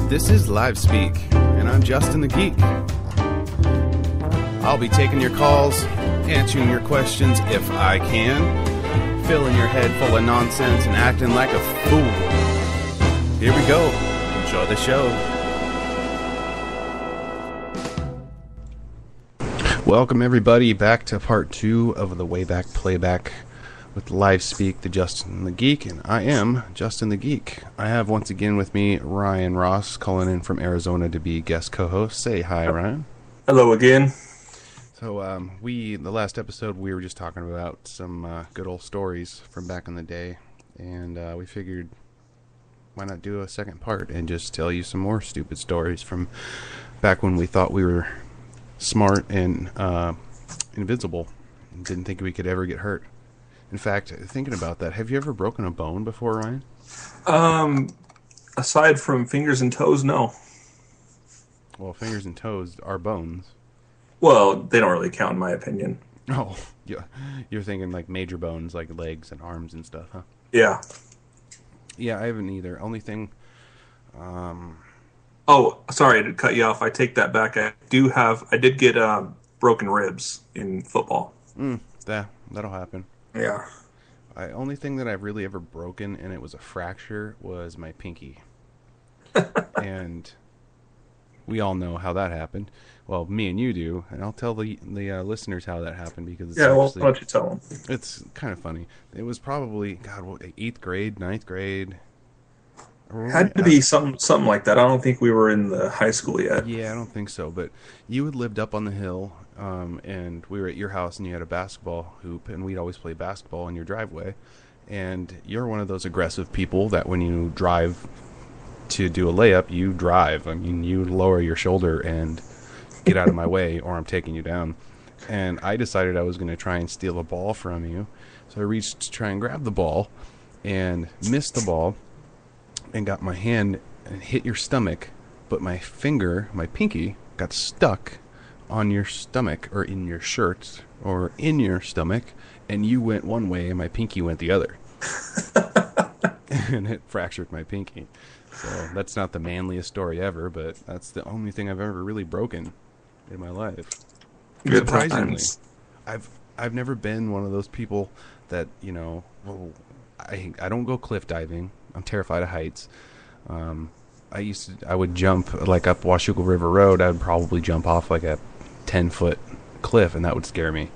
This is Live Speak, and I'm Justin the Geek. I'll be taking your calls, answering your questions if I can, filling your head full of nonsense and acting like a fool. Here we go. Enjoy the show. Welcome everybody back to part 2 of the Wayback Playback with Live Speak, the Justin the Geek, and I am Justin the Geek. I have once again with me Ryan Ross calling in from Arizona to be guest co-host. Say hi, Ryan. Hello again. So the last episode we were just talking about some good old stories from back in the day, and we figured why not do a second part and just tell you some more stupid stories from back when we thought we were smart and invincible and didn't think we could ever get hurt. In fact, thinking about that, have you ever broken a bone before, Ryan? Aside from fingers and toes, no. Well, fingers and toes are bones. Well, they don't really count in my opinion. Oh, yeah. You're thinking like major bones, like legs and arms and stuff, huh? Yeah. Yeah, I haven't either. Only thing... Oh, sorry to cut you off. I take that back. I did get broken ribs in football. That'll happen. Yeah. The only thing that I've really ever broken, and it was a fracture, was my pinky. And we all know how that happened. Well, me and you do, and I'll tell the listeners how that happened because it's why don't you tell them? It's kind of funny. It was probably 8th grade, 9th grade. It had to be something like that. I don't think we were in the high school yet. Yeah, I don't think so. But you had lived up on the hill, and we were at your house, and you had a basketball hoop, and we'd always play basketball in your driveway. And you're one of those aggressive people that when you drive to do a layup, you drive. I mean, you lower your shoulder and get out of my way, or I'm taking you down. And I decided I was going to try and steal a ball from you. So I reached to try and grab the ball and missed the ball and got my hand and hit your stomach, but my pinky, got stuck on your stomach, or in your shirt, or in your stomach, and you went one way and my pinky went the other. And it fractured my pinky. So that's not the manliest story ever, but that's the only thing I've ever really broken in my life. Good Surprisingly, times. I've never been one of those people that, I don't go cliff diving. I'm terrified of heights. I would jump like up Washougal River Road. I would probably jump off like a 10-foot cliff, and that would scare me.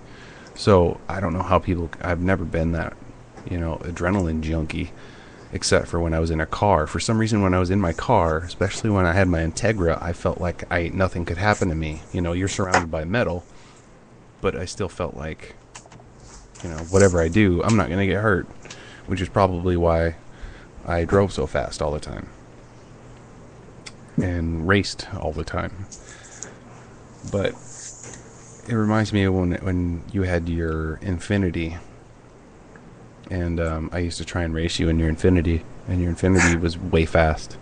So I don't know how I've never been that, adrenaline junkie, except for when I was in a car. For some reason, when I was in my car, especially when I had my Integra, I felt like nothing could happen to me. You're surrounded by metal, but I still felt like, whatever I do, I'm not going to get hurt, which is probably why I drove so fast all the time and raced all the time. But it reminds me of when you had your Infinity, and I used to try and race you in your Infinity, and your Infinity was way fast.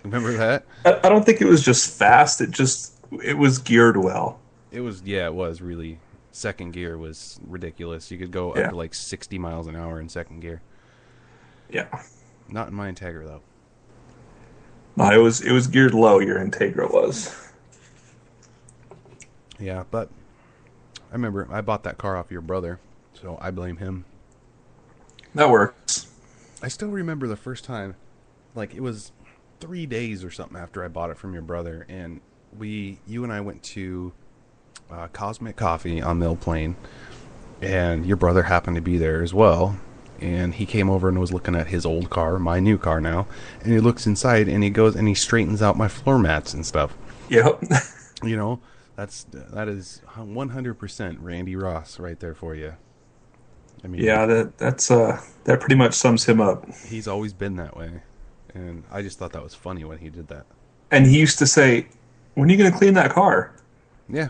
Remember that? I don't think it was just fast. It was geared well. It was really. Second gear was ridiculous. You could go up to like 60 miles an hour in second gear. Yeah. Not in my Integra, though. No, it was geared low, your Integra was. Yeah, but I remember I bought that car off your brother, so I blame him. That works. I still remember the first time, like it was 3 days or something after I bought it from your brother, and you and I went to Cosmic Coffee on Mill Plain, and your brother happened to be there as well. And he came over and was looking at his old car, my new car now, and he looks inside and he goes and he straightens out my floor mats and stuff. Yep. That is 100% Randy Ross right there for you. I mean, yeah, that pretty much sums him up. He's always been that way, and I just thought that was funny when he did that. And he used to say, "When are you going to clean that car?" Yeah.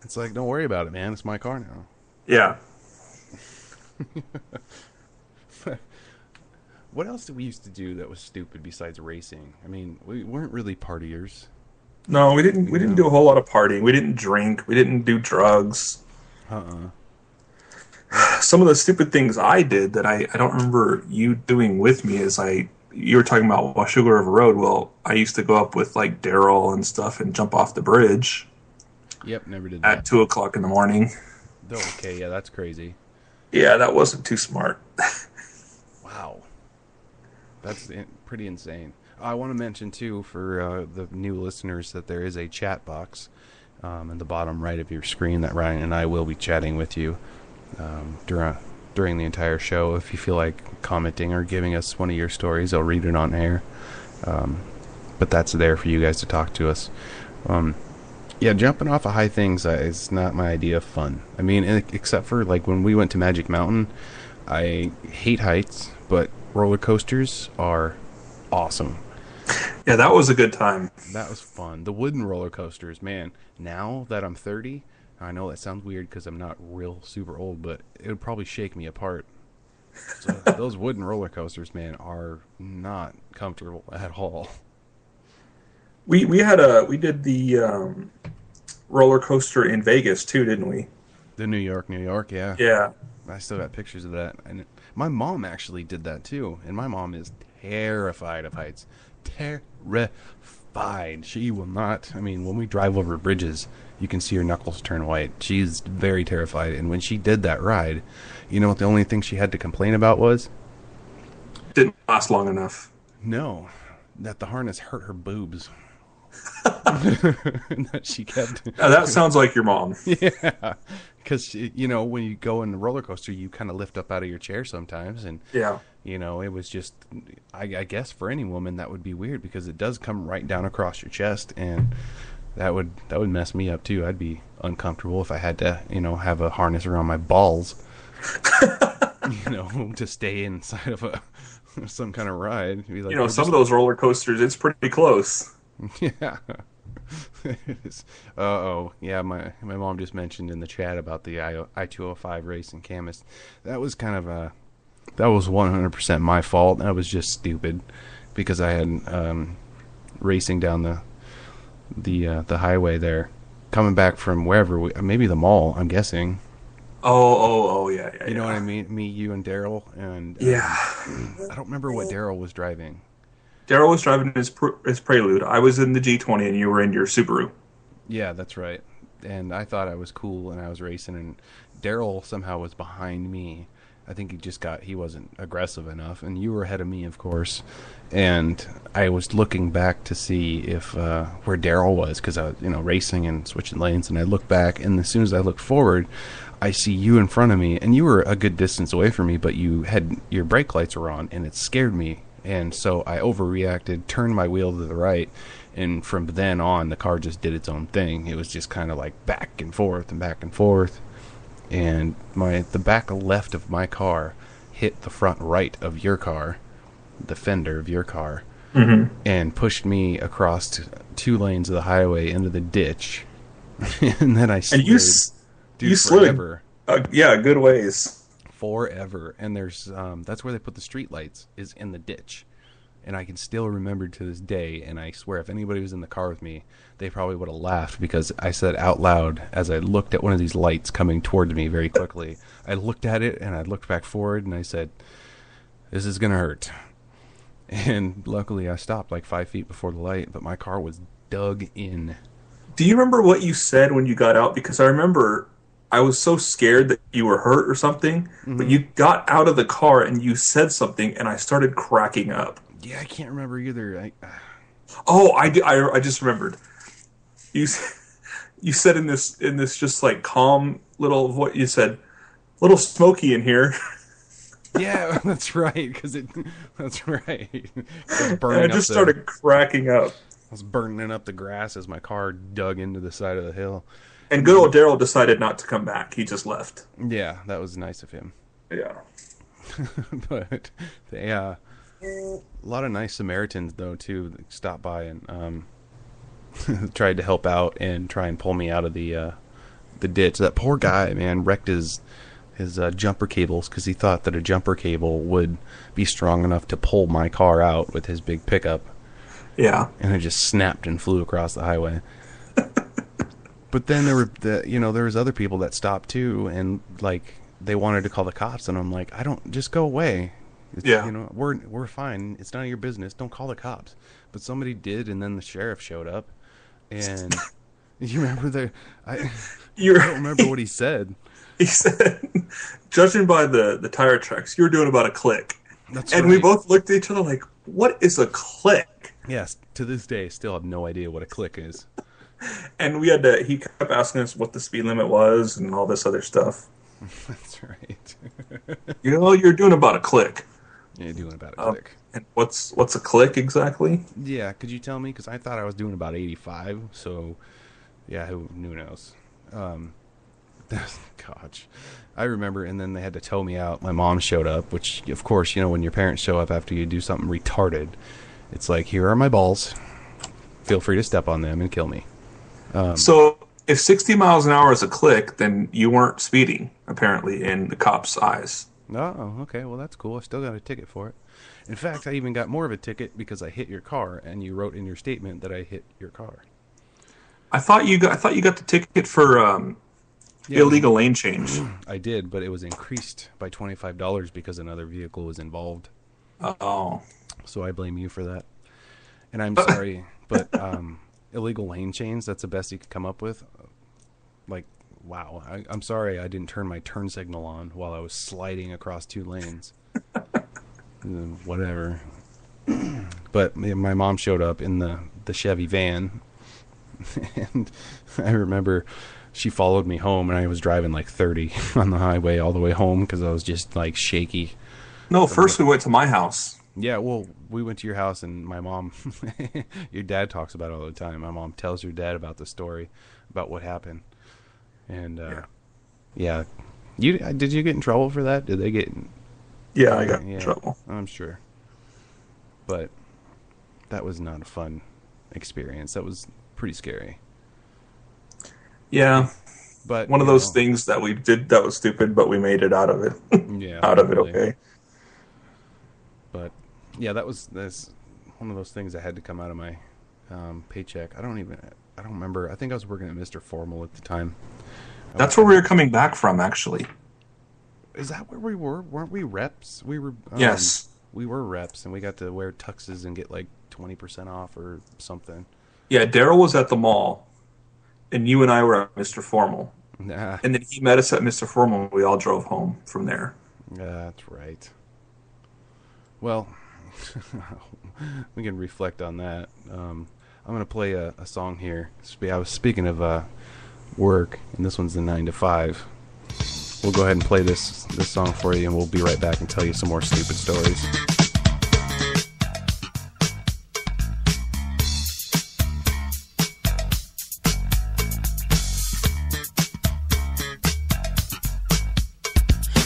It's like, don't worry about it, man. It's my car now. Yeah. What else did we used to do that was stupid besides racing? I mean, we weren't really partiers. No, we didn't. We didn't do a whole lot of partying. We didn't drink. We didn't do drugs. Some of the stupid things I did that I don't remember you doing with me is I you were talking about Washougal River Road. Well, I used to go up with like Daryl and stuff and jump off the bridge Yep, never did at that. 2 o'clock in the morning. Okay, yeah, that's crazy. Yeah, that wasn't too smart. Wow, that's pretty insane. I want to mention too for the new listeners that there is a chat box in the bottom right of your screen that Ryan and I will be chatting with you during the entire show. If you feel like commenting or giving us one of your stories, I'll read it on air. But that's there for you guys to talk to us. Yeah, jumping off of high things is not my idea of fun. I mean, except for like when we went to Magic Mountain, I hate heights, but roller coasters are awesome. Yeah, that was a good time. That was fun. The wooden roller coasters, man. Now that I'm 30, I know that sounds weird because I'm not real super old, but it would probably shake me apart. So those wooden roller coasters, man, are not comfortable at all. We did the roller coaster in Vegas too, didn't we? The New York, yeah. Yeah. I still got pictures of that. And my mom actually did that too, and my mom is terrified of heights. Terrified. She will not. I mean, when we drive over bridges, you can see her knuckles turn white. She's very terrified. And when she did that ride, you know what the only thing she had to complain about was? Didn't last long enough. No, that the harness hurt her boobs. And that she kept. Now, that sounds like your mom. Yeah, because you know when you go in the roller coaster, you kind of lift up out of your chair sometimes, and Yeah. you know it was just. I guess for any woman that would be weird because it does come right down across your chest, and that would mess me up too. I'd be uncomfortable if I had to have a harness around my balls, to stay inside of some kind of ride. It'd be like, Some of those roller coasters, it's pretty close. Yeah. Uh-oh. Yeah, my mom just mentioned in the chat about the I-205 race in Camas. That was that was 100% my fault. That was just stupid because I had racing down the highway there, coming back from wherever maybe the mall, I'm guessing. Oh, yeah. You know what I mean? Me, you, and Daryl, and Yeah. I don't remember what Daryl was driving. Daryl was driving his Prelude. I was in the G20 and you were in your Subaru. Yeah, that's right. And I thought I was cool and I was racing, and Daryl somehow was behind me. I think he wasn't aggressive enough, and you were ahead of me, of course. And I was looking back to see if where Daryl was, because I was racing and switching lanes, and I looked back, and as soon as I looked forward, I see you in front of me, and you were a good distance away from me, but your brake lights were on, and it scared me. And so I overreacted, turned my wheel to the right, and from then on, the car just did its own thing. It was just kind of like back and forth and back and forth. And the back left of my car hit the front right of your car, the fender of your car, and pushed me across 2 lanes of the highway into the ditch. And then I slid. And you slid. Forever. Yeah, good ways. Forever. And there's that's where they put the street lights, is in the ditch. And I can still remember to this day, and I swear if anybody was in the car with me, they probably would have laughed, because I said out loud as I looked at one of these lights coming towards me very quickly, I looked at it and I looked back forward and I said, this is gonna hurt. And luckily I stopped like 5 feet before the light, but my car was dug in. Do you remember what you said when you got out? Because I remember I was so scared that you were hurt or something, but you got out of the car and you said something, and I started cracking up. Yeah, I can't remember either. Oh, I just remembered. You said in this just like calm little voice, you said, "Little smoky in here." Yeah, that's right. That's right. I just started cracking up. I was burning up the grass as my car dug into the side of the hill. And good old Daryl decided not to come back. He just left. Yeah, that was nice of him. Yeah. But they a lot of nice Samaritans though too that stopped by and tried to help out and try and pull me out of the ditch. That poor guy, man, wrecked his jumper cables because he thought that a jumper cable would be strong enough to pull my car out with his big pickup. Yeah. And it just snapped and flew across the highway. But then there was other people that stopped too, and like they wanted to call the cops, and I'm like, just go away. Yeah. You know, we're fine. It's none of your business. Don't call the cops. But somebody did, and then the sheriff showed up, and you remember I don't remember what he said. He said, judging by the tire tracks, you were doing about a click. That's and right. we both looked at each other like, what is a click? Yes, to this day, still have no idea what a click is. And he kept asking us what the speed limit was and all this other stuff. That's right. You're doing about a click. Yeah, you're doing about a click. And what's a click exactly? Yeah, could you tell me? Because I thought I was doing about 85, so yeah, who knows? Gosh, I remember, and then they had to tow me out. My mom showed up, which, of course, when your parents show up after you do something retarded, it's like, here are my balls. Feel free to step on them and kill me. So if 60 miles an hour is a click, then you weren't speeding, apparently, in the cop's eyes. Oh, okay. Well, that's cool. I still got a ticket for it. In fact, I even got more of a ticket because I hit your car, and you wrote in your statement that I hit your car. I thought you got the ticket for illegal lane change. I did, but it was increased by $25 because another vehicle was involved. Oh. So I blame you for that. And I'm sorry, but illegal lane change, that's the best you could come up with? Like, wow. I'm sorry I didn't turn my turn signal on while I was sliding across 2 lanes. Whatever. But my mom showed up in the Chevy van, and I remember she followed me home, and I was driving like 30 on the highway all the way home because I was just like shaky. No, first we went to my house. Yeah, well, we went to your house, and my mom, your dad talks about it all the time. My mom tells your dad about the story, about what happened. And, yeah. Did you get in trouble for that? Did they get... Yeah, I got in trouble. I'm sure. But that was not a fun experience. That was pretty scary. Yeah. But one of those things that we did that was stupid, but we made it out of it. Yeah. Out of it, okay. But yeah, that's one of those things that had to come out of my paycheck. I don't remember. I think I was working at Mr. Formal at the time. That's where we were coming back from, actually. Is that where we were? Weren't we reps? We were. Yes. We were reps, and we got to wear tuxes and get like 20% off or something. Yeah, Daryl was at the mall, and you and I were at Mr. Formal. Nah. And then he met us at Mr. Formal, and we all drove home from there. That's right. Well, we can reflect on that. I'm going to play a song here. I was speaking of work, and this one's the 9 to 5. We'll go ahead and play this song for you, and we'll be right back and tell you some more stupid stories.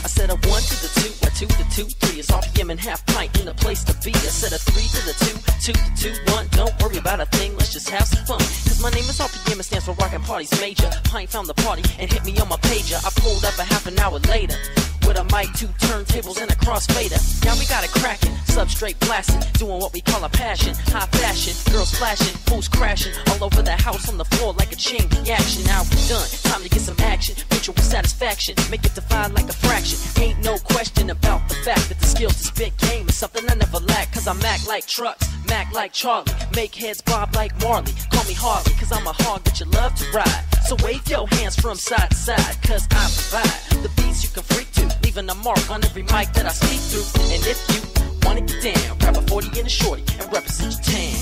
I said a 1 to the 2, a 2 to the 2, 3 is RPM and half pint in the place to be. I said a 3 to the 2, 2 to 2, 1. Don't worry about a thing, let's just have some fun. Cause my name is RPM, it stands for Rockin' Parties Major. Pint found the party and hit me on my pager. I pulled up a half an hour later with a mic, 2 turntables, and a crossfader. Now we got it cracking, substrate blasting, doing what we call a passion. High fashion, girls flashing, fools crashing, all over the house on the floor like a chain reaction. Now we done, time to get some action, mutual satisfaction, make it divide like a fraction. Ain't no question about the fact that the skills to spit game is something I never lack. Cause I Mac like trucks, Mac like Charlie, make heads bob like Marley. Call me Harley, cause I'm a hog that you love to ride. So wave your hands from side to side, cause I provide the beats you can freak to, leaving a mark on every mic that I speak through. And if you wanna get down, grab a 40 and a shorty and represent your town.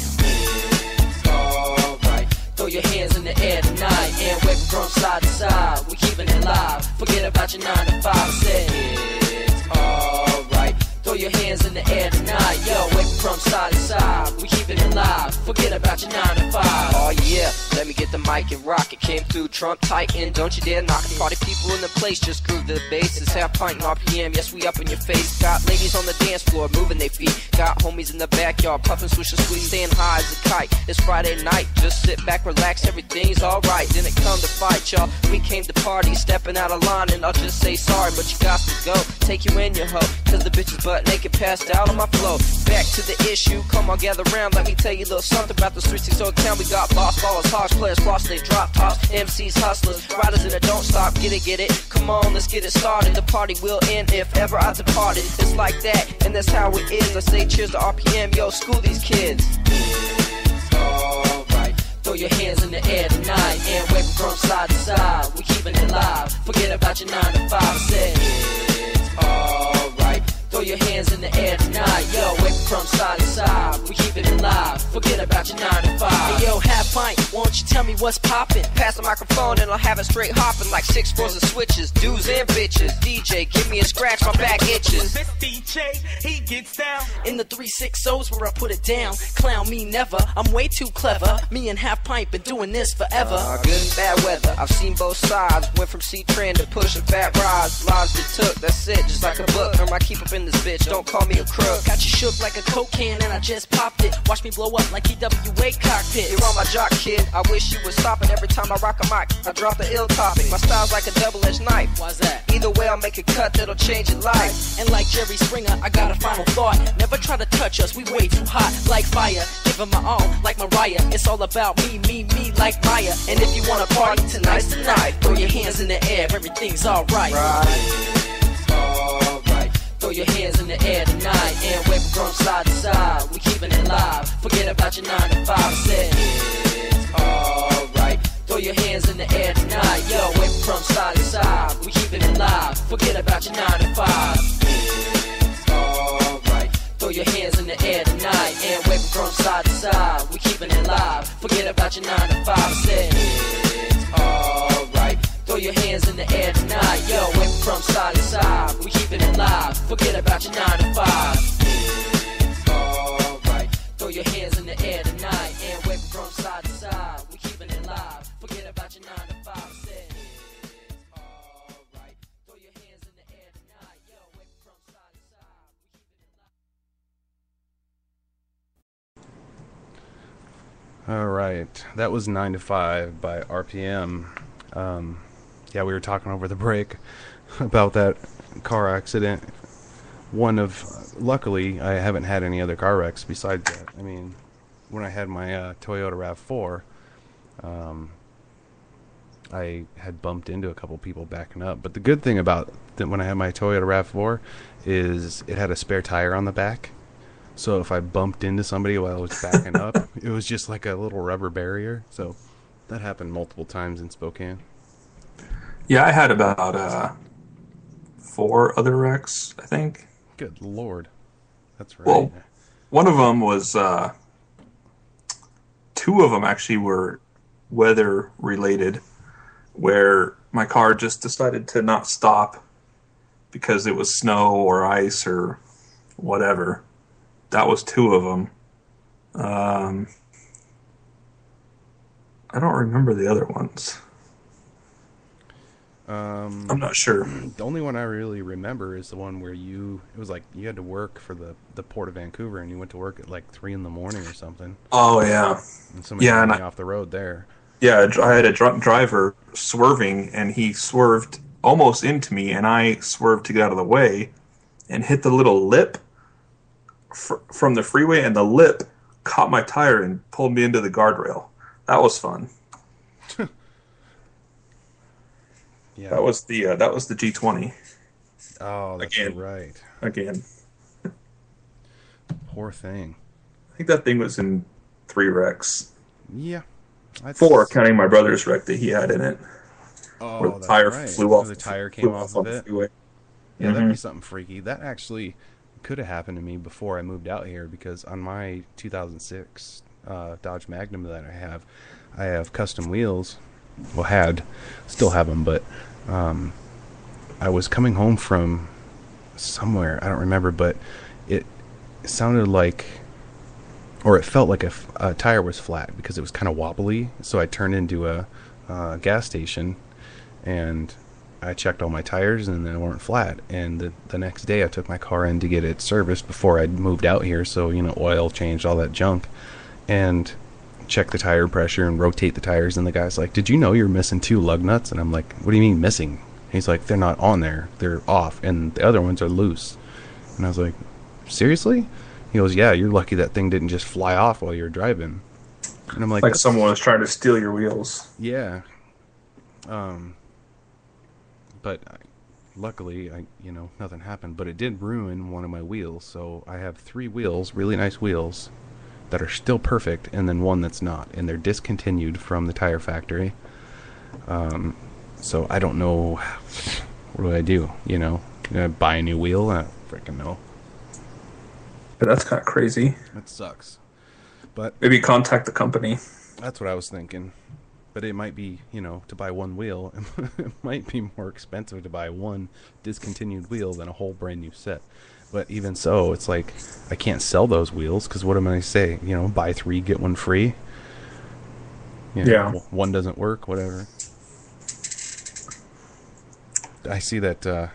It's alright, throw your hands in the air tonight and wave from side to side. We keeping it live, forget about your 9 to 5. I said it's alright, throw your hands in the air tonight. Yo, wave from side to side. We keeping it live, forget about your 9 to 5. Oh yeah, let me get the mic and rock it. Came through Trump tighten, don't you dare knock it. Party people in the place, just groove to the bass. It's half pint and RPM, yes we up in your face. Got ladies on the dance floor moving their feet. Got homies in the backyard puffing swisher sweet, staying high as a kite. It's Friday night, just sit back, relax, everything's alright. Didn't come to fight y'all, we came to party. Stepping out of line and I'll just say sorry, but you got to go. Take you in your hoe, cause the bitch is butting naked, passed out on my floor. Back to the issue, come on, gather round. Let me tell you a little something about the 360 town. We got boss ballers, harsh players, floss, they drop tops, MCs, hustlers, riders in a don't stop. Get it, come on, let's get it started. The party will end if ever I departed. It's like that, and that's how it is. I say cheers to RPM, yo, school these kids. It's alright, throw your hands in the air tonight and wave from side to side. We keeping it live, forget about your 9 to 5. I said, it's alright, throw your hands in the air tonight. Yo, wave from side to side, we keeping it live, forget about your 9 to 5. Hey yo, half pint, won't you tell me what's poppin'? Pass the microphone and I'll have it straight hoppin' like 6 fours of switches, dudes and bitches. DJ, give me a scratch, my back itches. This DJ, he gets down In the 360s where I put it down. Clown me never, I'm way too clever. Me and half pint been doing this forever. Good and bad weather, I've seen both sides. Went from C-Trend to pushing fat rides. Lives that took, that's it, just like a book. I keep up in this bitch, don't call me a crook. Got you shook like a coke can and I just popped it. Watch me blow up like TWA cockpit. You're on my jock, kid, I wish you would stop it. Every time I rock a mic, I drop the ill topic. My style's like a double-edged knife. Why's that? Either way, I'll make a cut that'll change your life. And like Jerry Springer, I got a final thought. Never try to touch us, we way too hot. Like fire, give 'em my all, like Mariah. It's all about me, like Maya. And if you wanna party, tonight's the night. Throw your hands in the air, everything's alright. Alright, throw your hands in the air tonight and wave from side to side. We keeping it live, forget about your 9 to 5. I said, it's alright, throw your hands in the air tonight. Yo, wave from side to side, we keeping it live, forget about your 9 to 5. It's alright, throw your hands in the air tonight and wave from side to side. We keeping it live, forget about your 9 to 5. I said, it's alright, throw your hands in the air tonight. Yo, wave from side to side, we keeping it live, forget about your 9 to 5. It's alright, throw your hands in the air tonight and wave from side to side. We keeping it live, forget about your 9 to 5. I said, it's alright, throw your hands in the air tonight. Yo, wave from side to side. We keeping it live. All right, that was 9 to 5 by RPM. Yeah, we were talking over the break about that car accident. Luckily, I haven't had any other car wrecks besides that. I mean, when I had my Toyota RAV4, I had bumped into a couple people backing up. But the good thing about that when I had my Toyota RAV4 is it had a spare tire on the back. So if I bumped into somebody while I was backing up, it was just like a little rubber barrier. So that happened multiple times in Spokane. Yeah, I had about 4 other wrecks, I think. Good Lord. That's right. Well, one of them was, 2 of them actually were weather related, where my car just decided to not stop because it was snow or ice or whatever. That was 2 of them. I don't remember the other ones. I'm not sure. The only one I really remember is the one where it was like you had to work for the Port of Vancouver and you went to work at like 3 a.m. or something. Oh, yeah. And somebody got me off the road there. Yeah, I had a drunk driver swerving, and he swerved almost into me, and I swerved to get out of the way and hit the little lip from the freeway, and the lip caught my tire and pulled me into the guardrail. That was fun. Yeah. That was the G20. Oh, that's Again. right. Again. Poor thing. I think that thing was in 3 wrecks. Yeah. 4, counting my brother's wreck that he had in it. Oh, where the that's tire right. flew off. The tire came off of the it. freeway. Yeah, that'd be something freaky. That actually could have happened to me before I moved out here, because on my 2006 Dodge Magnum that I have custom wheels. Well, still have them, but I was coming home from somewhere, I don't remember, but it sounded like, or it felt like a tire was flat because it was kind of wobbly. So I turned into a gas station and I checked all my tires and they weren't flat. And the next day I took my car in to get it serviced before I'd moved out here. So, oil changed, all that junk, and check the tire pressure and rotate the tires. And the guy's like, "Did you know you're missing 2 lug nuts?" And I'm like, "What do you mean missing?" And he's like, "They're not on there. They're off. And the other ones are loose." And I was like, seriously? He goes, yeah, you're lucky that thing didn't just fly off while you were driving. And I'm like someone was trying to steal your wheels. Yeah. But luckily, nothing happened. But it did ruin one of my wheels. So I have 3 wheels, really nice wheels, that are still perfect, and then one that's not. And they're discontinued from the tire factory. So I don't know. What do I do? Buy a new wheel? I don't freaking know. But that's kind of crazy. That sucks. But maybe contact the company. That's what I was thinking. But it might be, to buy one wheel, it might be more expensive to buy one discontinued wheel than a whole brand new set. But even so, it's like I can't sell those wheels because what am I going to say? Buy 3, get 1 free. Yeah. One doesn't work, whatever. I see that.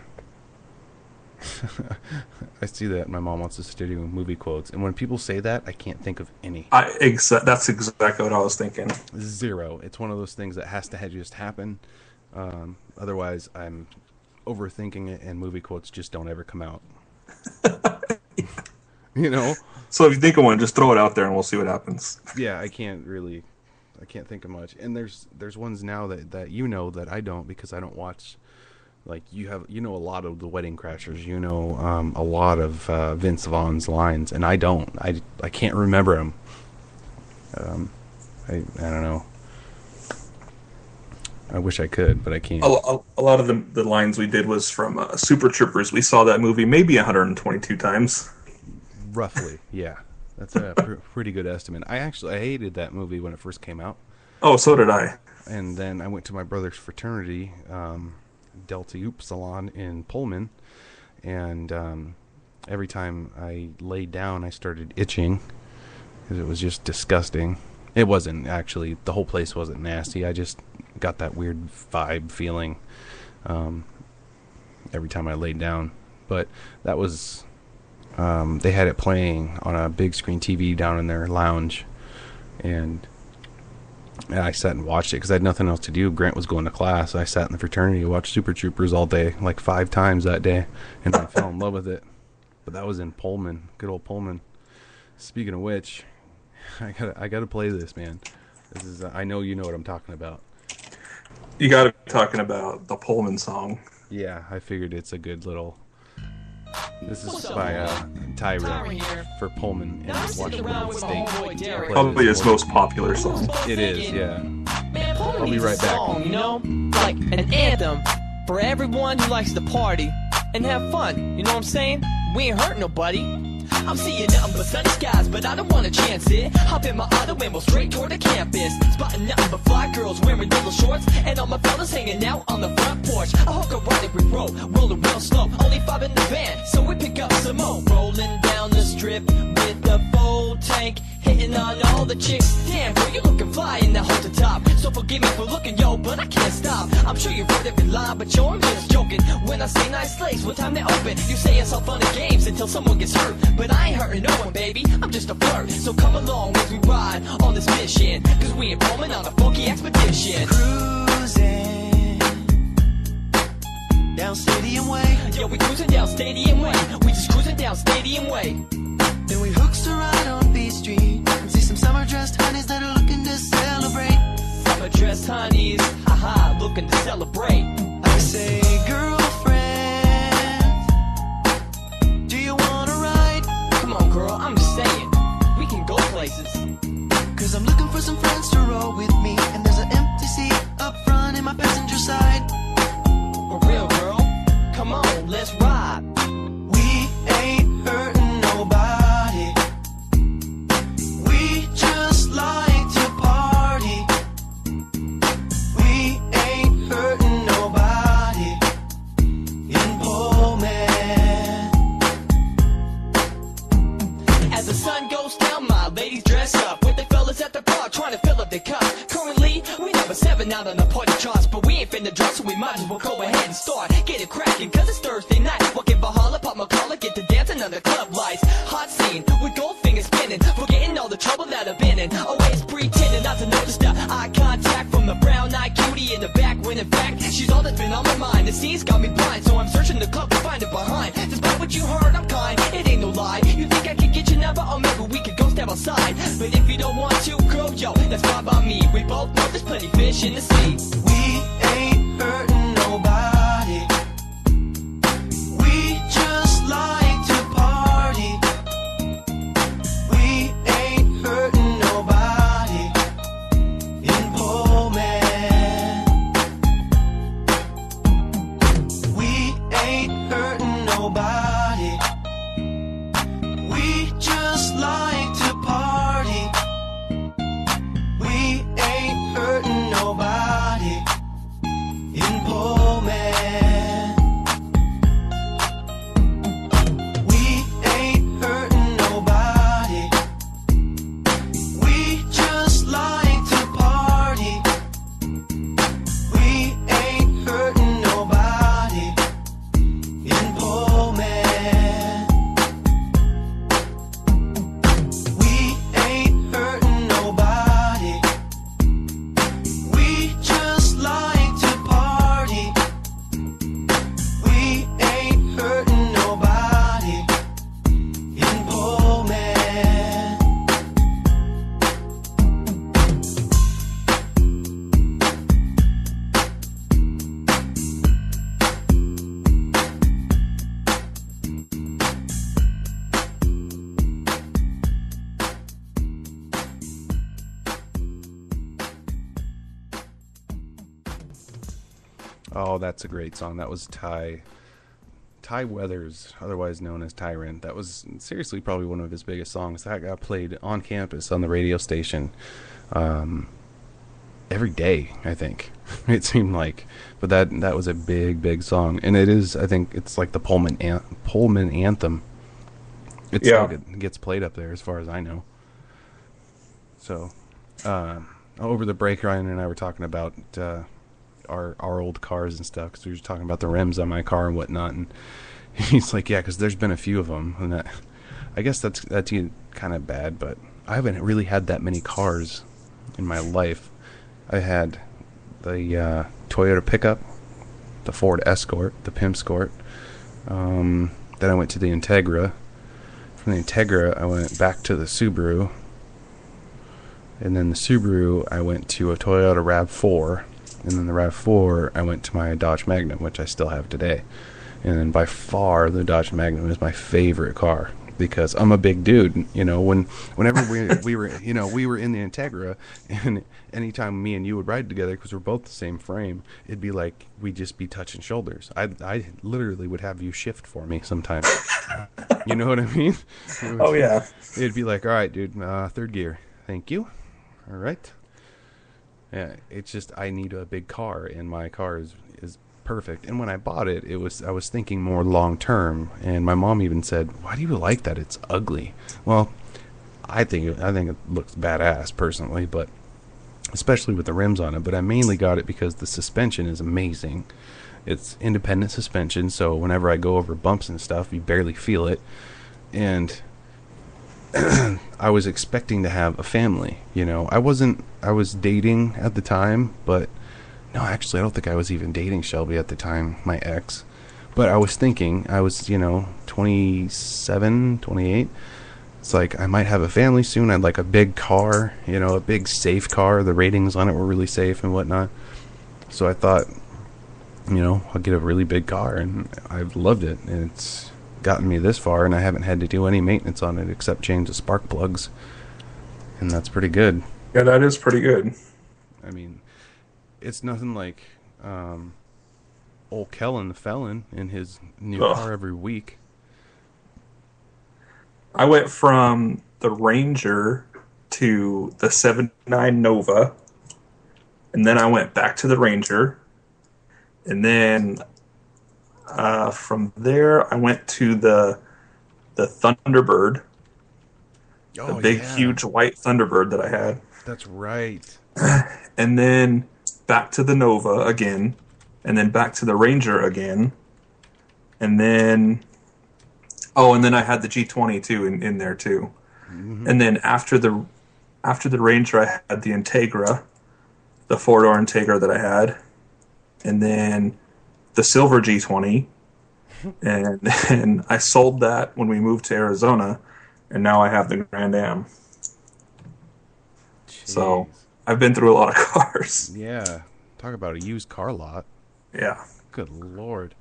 I see that my mom wants us to do movie quotes, and when people say that, I can't think of any. That's exactly what I was thinking. 0. It's one of those things that has to just happen. Otherwise, I'm overthinking it, and movie quotes just don't ever come out. So if you think of one, just throw it out there, and we'll see what happens. Yeah, I can't think of much. And there's ones now that that I don't, because I don't watch. Like, a lot of the Wedding Crashers, a lot of Vince Vaughn's lines, and I don't. I can't remember them. I don't know. I wish I could, but I can't. A lot of the lines we did was from Super Troopers. We saw that movie maybe 122 times. Roughly, yeah. That's a pretty good estimate. I hated that movie when it first came out. Oh, so did I. And then I went to my brother's fraternity, Delta Upsilon in Pullman, and every time I laid down I started itching because it was just disgusting. It wasn't actually, the whole place wasn't nasty, I just got that weird vibe feeling every time I laid down. But that was they had it playing on a big screen TV down in their lounge, and I sat and watched it because I had nothing else to do. Grant was going to class. I sat in the fraternity and watched Super Troopers all day, like 5 times that day, and I fell in love with it. But that was in Pullman, good old Pullman. Speaking of which, I gotta play this, man. This is I know you know what I'm talking about. You gotta be talking about the Pullman song. Yeah, I figured it's a good little. This is by Tyrell for Pullman and Washington State. Probably his most popular song. It is, yeah. I'll be right back. Like an anthem for everyone who likes to party and have fun. You know what I'm saying? We ain't hurt nobody. I'm seeing nothing but sunny skies, but I don't wanna chance it. Hop in my auto and go straight toward the campus. Spotting nothing but fly girls wearing little shorts, and all my fellas hanging out on the front porch. I hook a ride we roll, rolling real slow. Only 5 in the van, so we pick up some more. Rolling down the strip with the full tank, hitting on all the chicks. Damn, bro, you looking fly in that halter top. So forgive me for looking, yo, but I can't stop. I'm sure you've heard every line, but yo, I'm just joking. When I say nice lace, what time they open? You say it's all fun and games until someone gets hurt, but I ain't hurting no one, baby. I'm just a flirt. So come along as we ride on this mission, cause we ain't Pullman on a funky expedition. Cruising down Stadium Way. Yo, we cruising down Stadium Way. We just cruising down Stadium Way. Then we hooks to ride on B Street and see some summer-dressed honeys that are looking to celebrate. Summer-dressed honeys, haha, looking to celebrate. I say, girlfriend, do you wanna ride? Come on, girl, I'm just saying, we can go places. Cause I'm looking for some friends to roll with me, and there's an empty seat up front in my passenger side. For real, girl, come on, let's ride. We ain't hurting nobody, we just like to party. We ain't hurting nobody in Pullman. As the sun goes down, my ladies dress up with the fellas at the bar trying to fill up their cup. Currently, we number 7 out on the party charts, but we ain't finna drop, so we might as well go ahead and start. Get it crackin', cause it's Thursday night. Walk in Valhalla, pop my collar, get to dancing under club lights. Hot scene with gold fingers spinning, forgetting all the trouble that I've been in. Always pretending not to notice the eye contact from the brown-eyed cutie in the back, when in fact, she's all that's been on my mind. The scene's got me blind, so I'm searching the club to find it behind. Despite what you heard, I'm kind, it ain't no lie. yo, that's fine by me. We both know there's plenty fish in the sea. We ain't hurting nobody. We just like to party. We ain't hurting nobody in Pullman. We ain't hurting nobody. We just like to party. We ain't hurting nobody in Pullman. We ain't hurting nobody. We just like to party. We ain't hurting nobody in Pullman. We ain't hurting nobody. We just like to party. We ain't hurting nobody in Pullman. Oh, that's a great song. That was Ty Weathers, otherwise known as Tyrant. That was seriously probably one of his biggest songs. That got played on campus on the radio station every day, I think. It seemed like. But that was a big song. And it is, I think, it's like the Pullman anthem. It's Yeah. like it gets played up there as far as I know. So, over the break, Ryan and I were talking about our old cars and stuff, because we were talking about the rims on my car and whatnot, and he's like, yeah, because there's been a few of them, and that, I guess that's kind of bad, but I haven't really had that many cars in my life. I had the Toyota pickup, the Ford Escort, the Pimp Scort, then I went to the Integra. From the Integra I went back to the Subaru, and then the Subaru I went to a Toyota RAV4, and then the RAV4 I went to my Dodge Magnum, which I still have today. And then by far the Dodge Magnum is my favorite car, because I'm a big dude. You know, whenever we were in the Integra, and anytime me and you would ride together, because we're both the same frame, it'd be like we'd just be touching shoulders. I literally would have you shift for me sometimes. You know what I mean? Oh yeah. It'd be like, all right, dude, third gear, thank you. All right. Yeah, it's just I need a big car, and my car is perfect. And when I bought it, I was thinking more long term. And my mom even said, "Why do you like that? It's ugly." Well, I think it looks badass personally, but especially with the rims on it. But I mainly got it because the suspension is amazing. It's independent suspension, so whenever I go over bumps and stuff, you barely feel it. And I was expecting to have a family, you know. I was dating at the time, but no, actually I don't think I was even dating Shelby at the time, my ex. But I was thinking, I was, 27, 28. It's like, I might have a family soon. I'd like a big car, a big safe car. The ratings on it were really safe and whatnot. So I thought, I'll get a really big car, and I've loved it. And it's gotten me this far, and I haven't had to do any maintenance on it except change the spark plugs. And that's pretty good. Yeah, that is pretty good. I mean, it's nothing like old Kellen the Felon in his new car every week. I went from the Ranger to the 79 Nova, and then I went back to the Ranger, and then from there I went to the Thunderbird, the big huge white Thunderbird that I had. That's right. And then back to the Nova again, and then back to the Ranger again, and then I had the G20 too in there too. Mm-hmm. And then after the Ranger, I had the Integra, the 4-door Integra that I had, and then the silver G20, and I sold that when we moved to Arizona, and now I have the Grand Am. So Jeez. I've been through a lot of cars. Yeah. Talk about a used car lot. Yeah. Good Lord.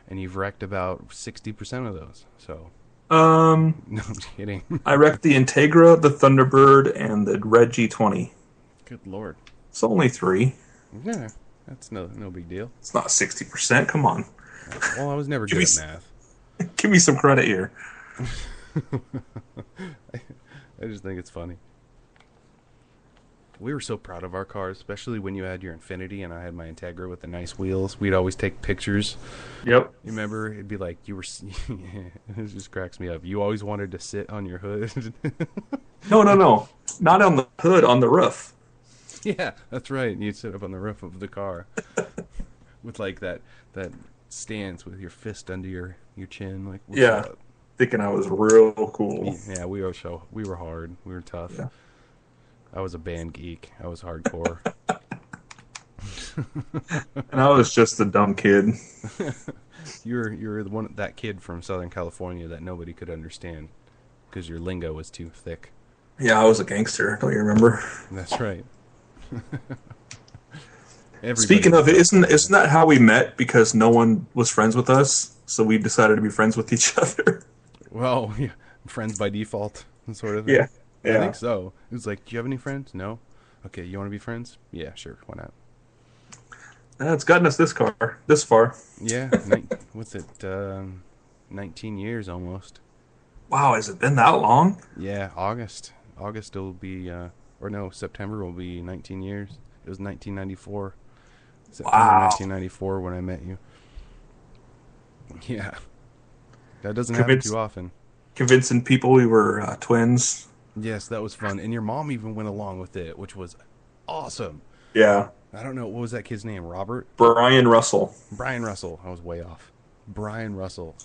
And you've wrecked about 60% of those. So, Um, no, I'm just kidding. I wrecked the Integra, the Thunderbird, and the Red G20. Good Lord. It's only 3. Yeah. That's no big deal. It's not 60%. Come on. Well, I was never good at math. Give me some credit here. I just think it's funny. We were so proud of our cars, especially when you had your Infiniti and I had my Integra with the nice wheels. We'd always take pictures. Yep. You remember? It'd be like you were... It just cracks me up. You always wanted to sit on your hood. No. Not on the hood, on the roof. Yeah, that's right. You'd sit up on the roof of the car with like that stance with your fist under your chin. Like, what's Yeah. up? Thinking I was real cool. Yeah, we were hard. We were tough. Yeah. I was a band geek. I was hardcore. And I was just a dumb kid. You're that kid from Southern California that nobody could understand because your lingo was too thick. Yeah, I was a gangster. Don't you remember? That's right. Speaking of it, isn't that how we met? Because no one was friends with us, so we decided to be friends with each other. Well, yeah, friends by default, sort of thing. Yeah. I think so. It was like, do you have any friends? No. Okay, you want to be friends? Yeah, sure. Why not? It's gotten us this far. Yeah. What's it? 19 years almost. Wow, has it been that long? Yeah, August will be, or no, September will be 19 years. It was 1994. September 1994 when I met you. Yeah. That doesn't happen too often. Convincing people we were twins. Yes, that was fun. And your mom even went along with it, which was awesome. Yeah. I don't know. What was that kid's name? Robert? Brian Russell. Brian Russell. I was way off. Brian Russell.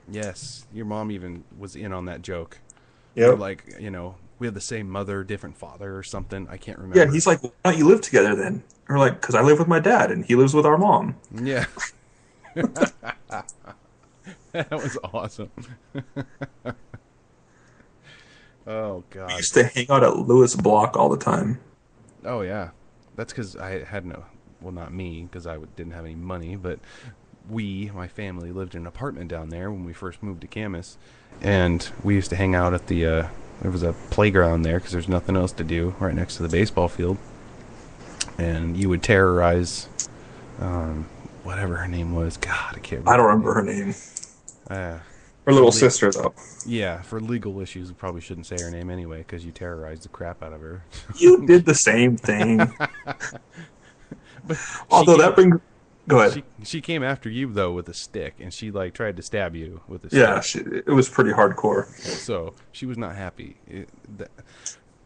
Yes. Your mom even was in on that joke. Yep. Like, we had the same mother, different father or something. I can't remember. Yeah, he's like, why don't you live together then? We're like, because I live with my dad and he lives with our mom. Yeah. That was awesome. Oh, God. We used to hang out at Lewis Block all the time. Oh, yeah. That's because I had not me, because I didn't have any money, but my family, lived in an apartment down there when we first moved to Camas, and we used to hang out at there was a playground there, because there's nothing else to do, right next to the baseball field, and you would terrorize, whatever her name was. God, I can't remember. I don't remember her name. Her little sister, though. Yeah, for legal issues, we probably shouldn't say her name anyway, because you terrorized the crap out of her. You did the same thing. Although that brings... Go ahead. She came after you, though, with a stick, and she, tried to stab you with a stick. Yeah, it was pretty hardcore. So, she was not happy.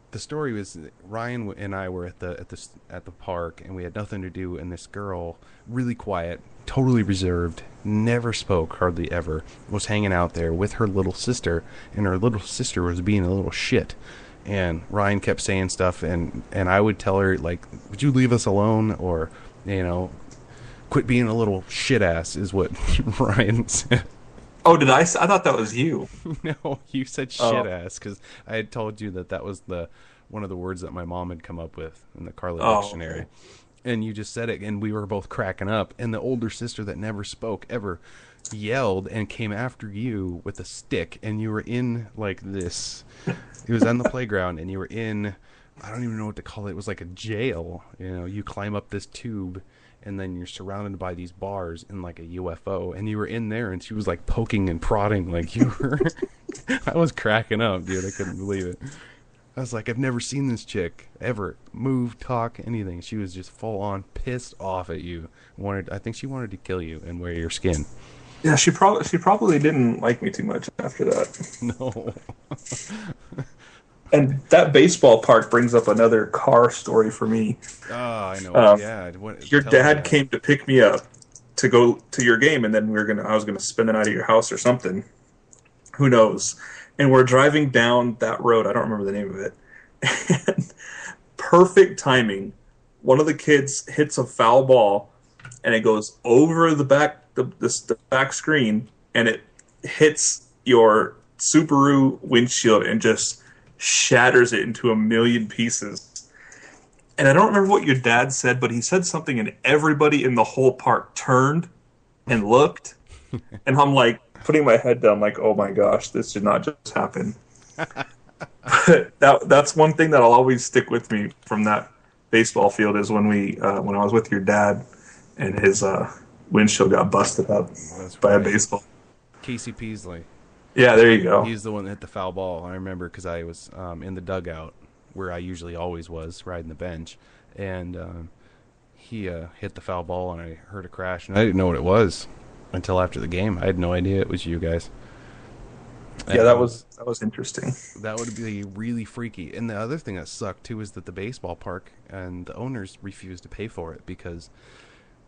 The story was Ryan and I were at the park, and we had nothing to do, and this girl, really quiet, totally reserved, never spoke hardly ever, was hanging out there with her little sister, and her little sister was being a little shit. And Ryan kept saying stuff, and I would tell her, would you leave us alone, or, quit being a little shit ass, is what Ryan said. Oh, did I? I thought that was you. No, you said shit ass, because I had told you that was one of the words that my mom had come up with in the Carla dictionary. Okay. And you just said it, and we were both cracking up. And the older sister that never spoke ever yelled and came after you with a stick, and you were in this. It was on the playground, and you were in, I don't even know what to call it. It was like a jail. You climb up this tube, and then you're surrounded by these bars in like a UFO, and you were in there, and she was poking and prodding like you were. I was cracking up, dude. I couldn't believe it. I was like, I've never seen this chick ever move, talk, anything. She was just full on pissed off at you. I think she wanted to kill you and wear your skin. Yeah, she probably didn't like me too much after that. No. And that baseball park brings up another car story for me. Oh, I know. Yeah. Your dad came to pick me up to go to your game, and then I was gonna spend the night at your house or something. Who knows? And we're driving down that road. I don't remember the name of it. And perfect timing. One of the kids hits a foul ball, and it goes over the back screen, and it hits your Subaru windshield and just shatters it into a million pieces. And I don't remember what your dad said, but he said something, and everybody in the whole park turned and looked. And I'm like, putting my head down, like, oh my gosh, this did not just happen. But that's one thing that'll always stick with me from that baseball field is when I was with your dad, and his windshield got busted up by a baseball. Casey Peasley. Yeah, there you go. He's the one that hit the foul ball. I remember because I was in the dugout where I usually always was, riding the bench, and he hit the foul ball, and I heard a crash, and I didn't know what it was until after the game. I had no idea it was you guys. Yeah, that was interesting. That would be really freaky. And the other thing that sucked too is that the baseball park and the owners refused to pay for it because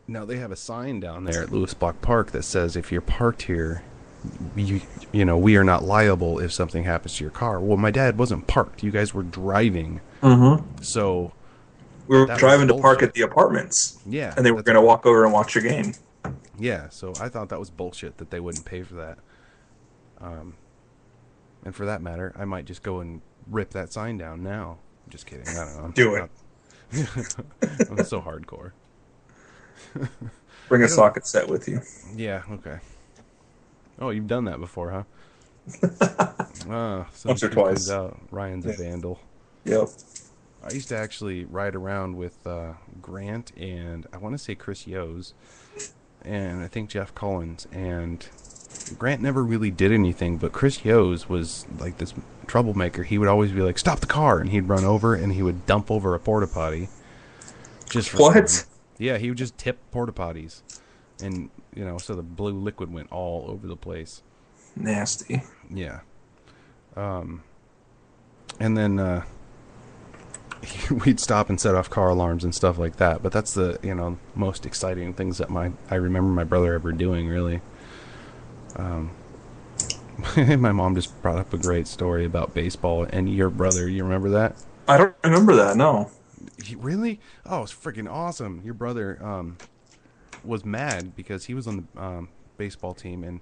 now they have a sign down there at Lewis Block Park that says if you're parked here, you know, we are not liable if something happens to your car. Well, my dad wasn't parked. You guys were driving. Mm-hmm. So we were driving to park at the apartments. Yeah. And they were going to walk over and watch your game. Yeah, so I thought that was bullshit that they wouldn't pay for that. And for that matter, I might just go and rip that sign down now. I'm just kidding. I don't know. Do it. I'm so hardcore. Bring a socket set with you. Yeah, okay. Oh, you've done that before, huh? Once or twice. Ryan's a vandal. Yep. I used to actually ride around with Grant and I want to say Chris Yos and I think Jeff Collins, and Grant never really did anything, but Chris Yos was like this troublemaker. He would always be like, stop the car, and he'd run over and he would dump over a porta potty. Just for what? fun. Yeah, he would just tip porta potties, and you know, so the blue liquid went all over the place. Nasty. Yeah. And then we'd stop and set off car alarms and stuff like that. But that's the, you know, most exciting things that I remember my brother ever doing, really. My mom just brought up a great story about baseball and your brother. You remember that? I don't remember that, no. Really? Oh, it's freaking awesome. Your brother was mad because he was on the baseball team and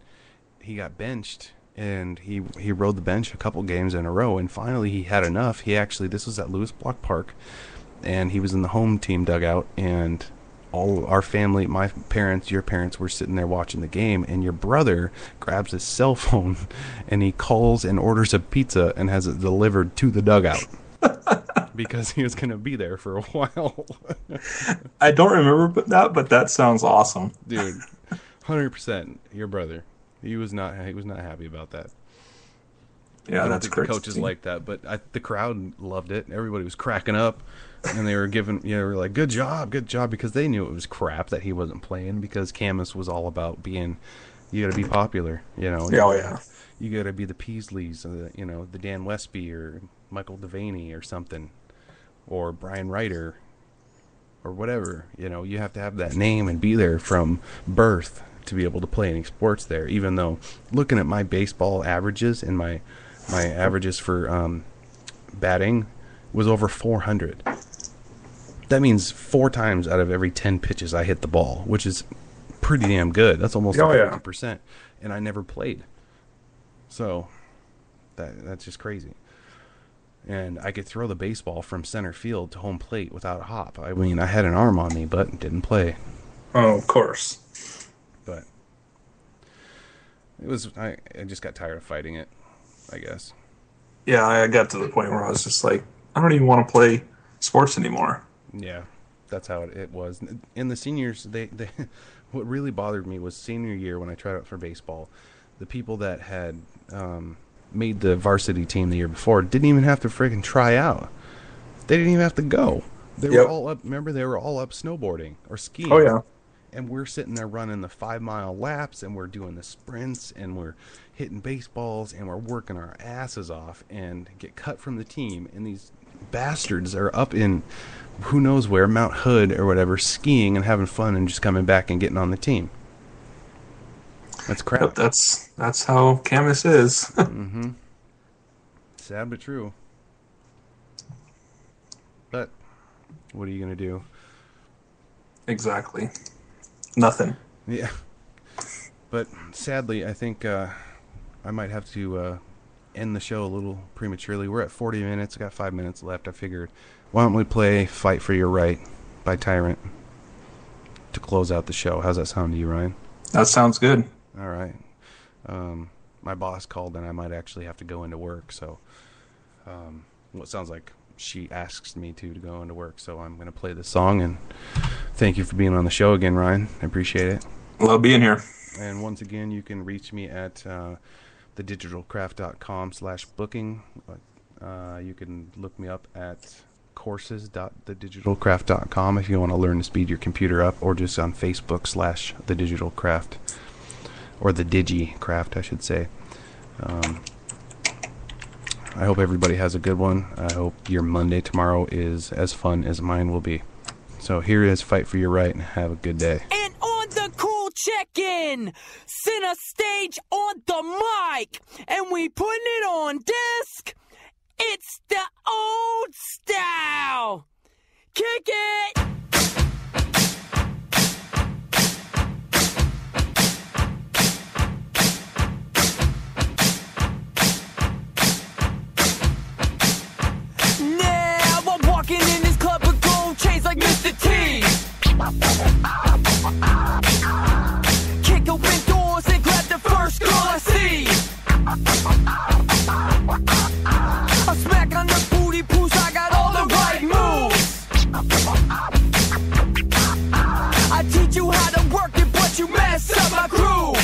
he got benched, and he rode the bench a couple games in a row, and finally he had enough. This was at Lewis Block Park, and he was in the home team dugout, and all our family, my parents, your parents, were sitting there watching the game, and your brother grabs his cell phone and he calls and orders a pizza and has it delivered to the dugout because he was going to be there for a while. I don't remember that, but that sounds awesome. Dude, 100% your brother. He was not happy about that. Yeah, that's great. great. The coaches liked that, but the crowd loved it. Everybody was cracking up, and they were giving, you know, were like, good job, because they knew it was crap that he wasn't playing, because Camus was all about being, you got to be popular, you know. Oh, yeah. You got to be the Peasleys, you know, the Dan Westby or Michael Devaney or something, or Brian Ryder, or whatever. You know, you have to have that name and be there from birth to be able to play any sports there. Even though, looking at my baseball averages and my averages for batting was over 400. That means 4 times out of every 10 pitches I hit the ball, which is pretty damn good. That's almost 50%. And I never played. So that's just crazy. And I could throw the baseball from center field to home plate without a hop. I mean, I had an arm on me, but didn't play. Oh, of course. But it was, I just got tired of fighting it, I guess. Yeah, I got to the point where I was just like, I don't even want to play sports anymore. Yeah, that's how it was. In the seniors, they what really bothered me was senior year when I tried out for baseball. The people that had made the varsity team the year before didn't even have to freaking try out. They didn't even have to go. They were all up. Remember, they were all up snowboarding or skiing. Oh yeah. And we're sitting there running the 5-mile laps, and we're doing the sprints, and we're hitting baseballs, and we're working our asses off, and get cut from the team. And these bastards are up in who knows where, Mount Hood or whatever, skiing and having fun, and just coming back and getting on the team. That's crap. Yep, that's how Camus is. Mm-hmm. Sad but true. But what are you gonna do? Exactly. Nothing. Yeah. But sadly, I think I might have to end the show a little prematurely. We're at 40 minutes. I got 5 minutes left. I figured why don't we play Fight for Your Right by Tyrant to close out the show? How's that sound to you, Ryan? That sounds good. All right. My boss called and I might actually have to go into work, so what sounds like she asks me to go into work, so I'm going to play this song, and thank you for being on the show again, Ryan. I appreciate it. Love being here. And once again, you can reach me at thedigitalcraft.com/booking. You can look me up at courses.thedigitalcraft.com if you want to learn to speed your computer up, or just on Facebook/thedigitalcraft, or the DigiCraft, I should say. I hope everybody has a good one. I hope your Monday tomorrow is as fun as mine will be. So here is Fight for Your Right, and have a good day. And on the cool check-in, center stage on the mic, and we putting it on disc. It's the old style. Kick it. Now I'm walking in this club with gold chains like Mr. T. Kick open doors and grab the first girl I see. I smack on the booty pools, I got all the right moves. I teach you how to work it, but you mess up my groove.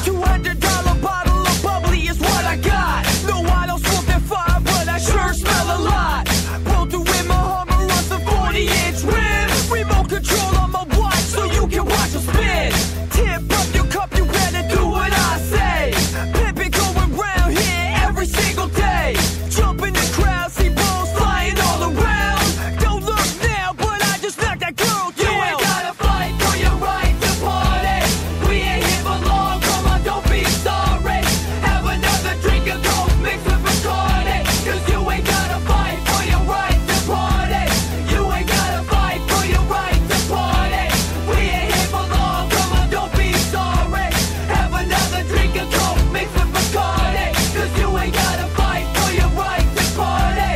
$200 bottle of bubbly is what I got. No, I don't smoke that fire, but I sure smell a lot. Pulled through in my Hummer on some 40-inch rims. Remote control on my watch so you can watch them spin. Tip up your cup, you better do what I say. Pimpin' going round here every single day. Jump in the crowd, see balls flying all around. Don't look now, but I just knocked that girl down. You ain't gotta fight for your right to party. We ain't here for long, come on, don't be sorry. Have another drink of Coke mixed with Bacardi. Cause you ain't gotta fight for your right to party. You ain't gotta fight for your right to party. We ain't here for long, come on, don't be sorry. Have another drink of Coke mixed with Bacardi. Cause you ain't gotta fight for your right to party.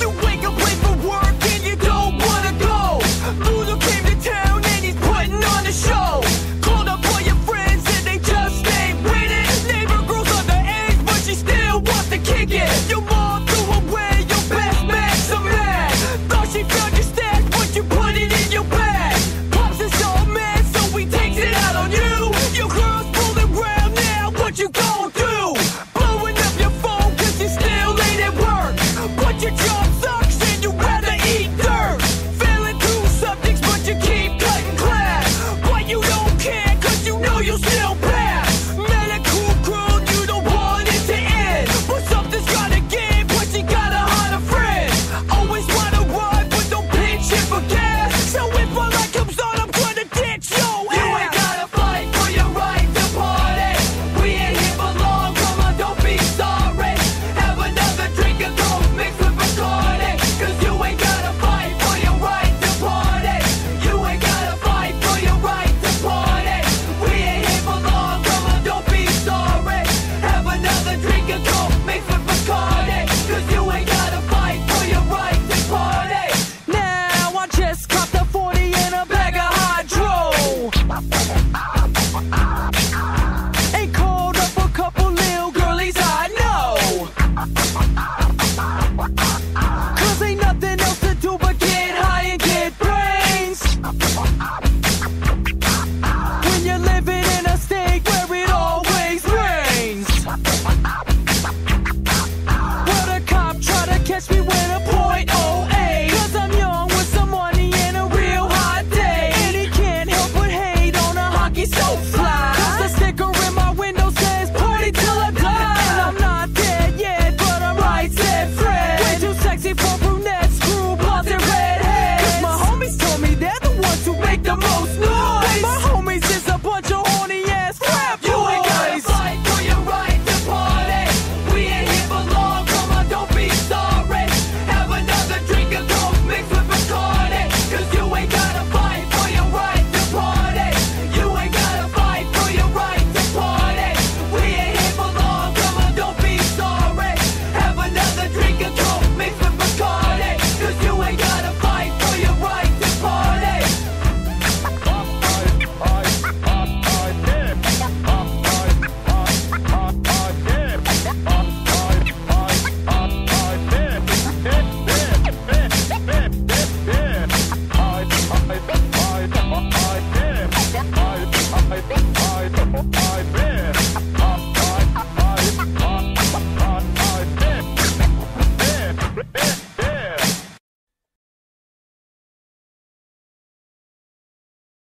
You wake up late for work and you don't wanna go. Lulu came to town and he's putting on a show. Called up all your friends and they just ain't with it. Neighbor girl's underage but she still wants to kick it. Your mom threw away your best man some mad. Thought she found your stash but you put it in your bag. Pops is all mad so he takes it out on you. Your girl's fooling around now, what you gon' do? Blowing up your phone cause you still late at work. But your job sucks and you rather eat dirt. Failing through subjects but you keep cutting class. But you don't care cause you know you'll still pass. Medical crew, you don't want it to end. But something's gotta give, but you gotta hide a friend. Always wanna ride but don't pinch it for gas. So if my light comes on I'm gonna ditch your ass. You ain't gotta fight for your right to party. We ain't here for long, come on don't be sorry. Have another drink of Coke mixed with Bacardi. Cause you ain't gotta fight for your right to party. You ain't gotta fight for your right to party. We ain't here for long, come on don't be sorry. Have another drink of Coke mixed with Bacardi. Cause you ain't gotta fight for your right to party. Now I just copped a 40 and a bag of hydro. Ain't called up a couple little girlies I know. Cause ain't nothing else to do but get high and get brains. When you're living in a state where it always rains. Well, the cop try to catch me with a .08. Cause I'm young with some money and a real hot day. And he can't help but hate on a hockey so fly. Cause the sticker in my window says party till I die. And I'm not dead yet, but I'm right I bet.